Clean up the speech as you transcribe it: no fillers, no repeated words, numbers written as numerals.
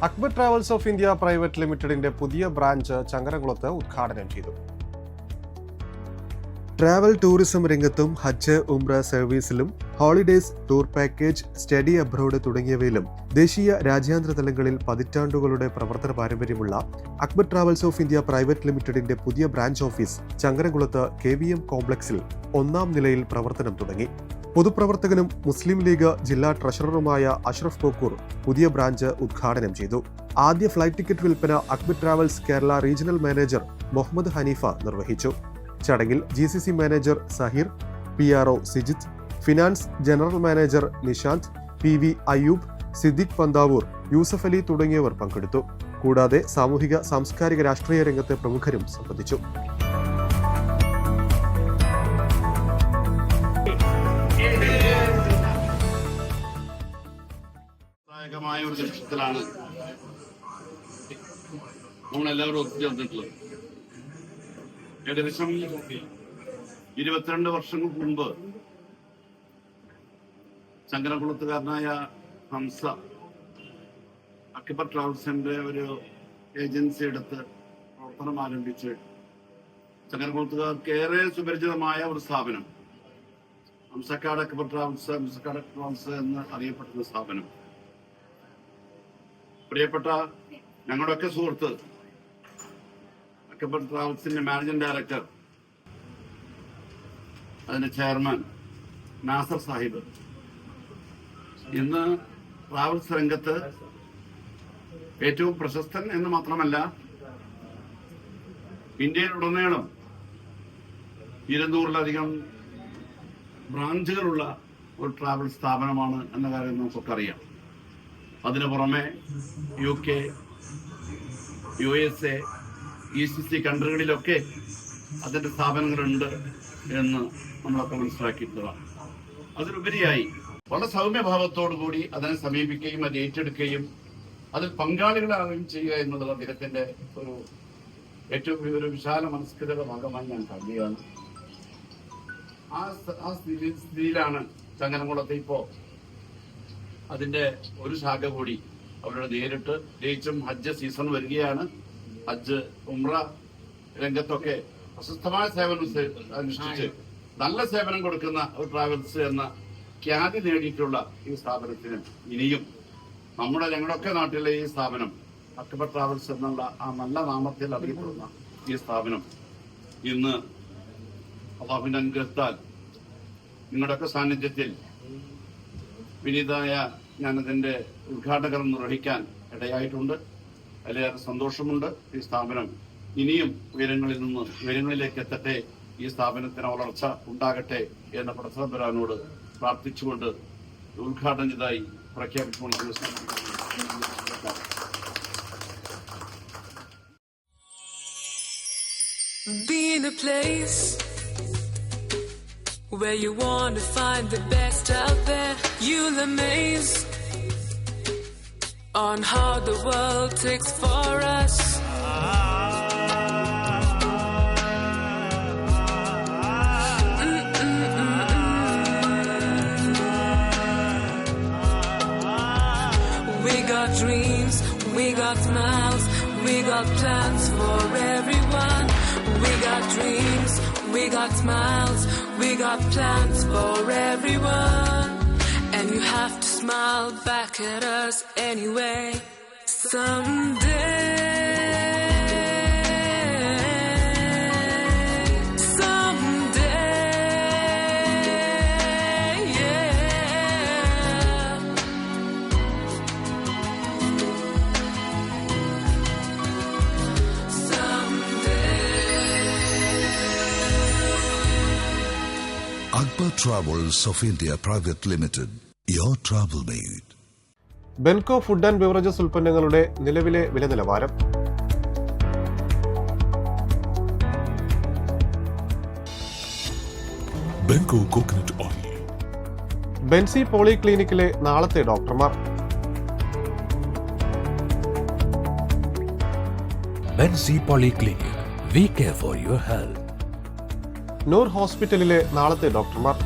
Akbar travels of India private ലിമിറ്റഡിന്റെ പുതിയ branch ചങ്ങരംകുളത്ത് ഉദ്ഘാടനം ചെയ്തു. ട്രാവൽ ടൂറിസം രംഗത്തും ഹജ്ജ് ഉംറ സർവീസിലും holidays tour package, study abroad തുടങ്ങിയവയിലും ദേശീയ രാജ്യാന്തര തലങ്ങളിൽ പതിറ്റാണ്ടുകളുടെ പ്രവർത്തന പാരമ്പര്യമുള്ള Akbar travels of India private ലിമിറ്റഡിന്റെ പുതിയ ബ്രാഞ്ച് ഓഫീസ് ചങ്ങരംകുളത്ത് KVM കോംപ്ലക്സിൽ 1-ാം നിലയിൽ പ്രവർത്തനം തുടങ്ങി. പൊതുപ്രവർത്തകനും മുസ്ലിം ലീഗ് ജില്ലാ ട്രഷററുമായ അഷ്റഫ് കോക്കൂർ പുതിയ ബ്രാഞ്ച് ഉദ്ഘാടനം ചെയ്തു. ആദ്യ ഫ്ലൈറ്റ് ടിക്കറ്റ് വിൽപ്പന Akbar travels Kerala regional manager Muhammad Hanifa നിർവഹിച്ചു. ചടങ്ങിൽ GCC manager Saheer, PRO Sijith, finance general manager Nishanth, PV Ayyub, Siddique Panthavoor, Yusuf Ali തുടങ്ങിയവർ പങ്കെടുത്തു. കൂടാതെ സാമൂഹിക സാംസ്കാരിക രാഷ്ട്രീയ രംഗത്തെ പ്രമുഖരും സംബന്ധിച്ചു. ഒരു ലക്ഷ്യത്തിലാണ് നമ്മളെല്ലാവരും ഒത്തുചേർന്നിട്ടുള്ളത്. ഏകദേശം 22 വർഷങ്ങൾക്ക് മുമ്പ് ചങ്ങരംകുളത്തുകാരനായ ഹംസ അക്ബർ ട്രാവൽസിന്റെ ഒരു ഏജൻസി എടുത്ത് പ്രവർത്തനം ആരംഭിച്ച് ചങ്ങരംകുളത്തുകാർക്ക് ഏറെ സുപരിചിതമായ ഒരു സ്ഥാപനം ഹംസക്കാട് അക്ബർ ട്രാവൽസ് എന്ന് അറിയപ്പെടുന്ന സ്ഥാപനം. പ്രിയപ്പെട്ട ഞങ്ങളുടെയൊക്കെ സുഹൃത്ത് അക്ബർ ട്രാവൽസിന്റെ മാനേജിംഗ് ഡയറക്ടർ, അതിന്റെ ചെയർമാൻ നാസർ സാഹിബ് ഇന്ന് ട്രാവൽസ് രംഗത്ത് ഏറ്റവും പ്രശസ്തൻ എന്ന് മാത്രമല്ല ഇന്ത്യയിലുടനീളം 200-ലധികം ബ്രാഞ്ചുകളുള്ള ഒരു ട്രാവൽ സ്ഥാപനമാണ് എന്ന കാര്യം നമുക്കൊക്കെ അറിയാം. അതിനു പുറമെ UK, USA, ECC കൺട്രികളിലൊക്കെ അതിന്റെ സ്ഥാപനങ്ങളുണ്ട് എന്ന് നമ്മളൊക്കെ മനസ്സിലാക്കിയിട്ടുള്ളതാണ്. അതിലുപരിയായി വളരെ സൗമ്യഭാവത്തോടു കൂടി അതിനെ സമീപിക്കുകയും അത് ഏറ്റെടുക്കുകയും അതിൽ പങ്കാളികളാവുകയും ചെയ്യുക എന്നുള്ളത് അദ്ദേഹത്തിന്റെ ഏറ്റവും വിശാല മനസ്കൃതയുടെ ഭാഗമായി ഞാൻ കരുതുകയാണ്. ആ സ്ഥിതിയിലാണ് ചങ്ങരംകുളത്ത് ഇപ്പോ അതിന്റെ ഒരു ശാഖ കൂടി അവരുടെ നേരിട്ട്, പ്രത്യേകിച്ചും ഹജ്ജ് സീസൺ വരികയാണ്. ഹജ്ജ് ഉംറ രംഗത്തൊക്കെ പ്രശസ്തമായ സേവനം അനുഷ്ഠിച്ച് നല്ല സേവനം കൊടുക്കുന്ന ഒരു ട്രാവൽസ് എന്ന ഖ്യാതി നേടിയിട്ടുള്ള ഈ സ്ഥാപനത്തിന് ഇനിയും ഞങ്ങളുടെയൊക്കെ നാട്ടിലെ ഈ സ്ഥാപനം അക്ബർ ട്രാവൽസ് എന്നുള്ള ആ നല്ല നാമത്തിൽ അറിയപ്പെടുന്ന ഈ സ്ഥാപനം ഇന്ന് അള്ളാഹുവിന്റെ അനുഗ്രഹത്താൽ നിങ്ങളുടെയൊക്കെ സാന്നിധ്യത്തിൽ വിനീതമായ ഞാനതിന്റെ ഉദ്ഘാടനം നിർവഹിക്കാൻ ഇടയായിട്ടുണ്ട്. അതിലേറെ സന്തോഷമുണ്ട്. ഈ സ്ഥാപനം ഇനിയും ഉയരങ്ങളിലേക്ക് എത്തട്ടെ, ഈ സ്ഥാപനത്തിന് വളർച്ച ഉണ്ടാകട്ടെ എന്ന പടച്ചതമ്പുരാനോട് പ്രാർത്ഥിച്ചുകൊണ്ട് ഉദ്ഘാടനം ചെയ്തതായി പ്രഖ്യാപിച്ചുകൊണ്ട് Be in a place where you want to find the best out there. You'll amaze on how the world takes for us. We got dreams, we got smiles, we got plans for everyone. We got dreams, we got smiles, we got plans for everyone. And you have to smile back at us anyway. Someday, yeah. Akbar Travels of India Private Limited, your travel mate. Benco food and beverages ഉൽപ്പന്നങ്ങളുടെ നിലവിലെ വില നിലവാരം. Benco coconut oil. ബെൻസി പോളിക്ലിനിക്കിലെ നാളത്തെ ഡോക്ടർമാർ. Benzy polyclinic, we care for your health. Noor ഹോസ്പിറ്റലിലെ നാളത്തെ ഡോക്ടർമാർ.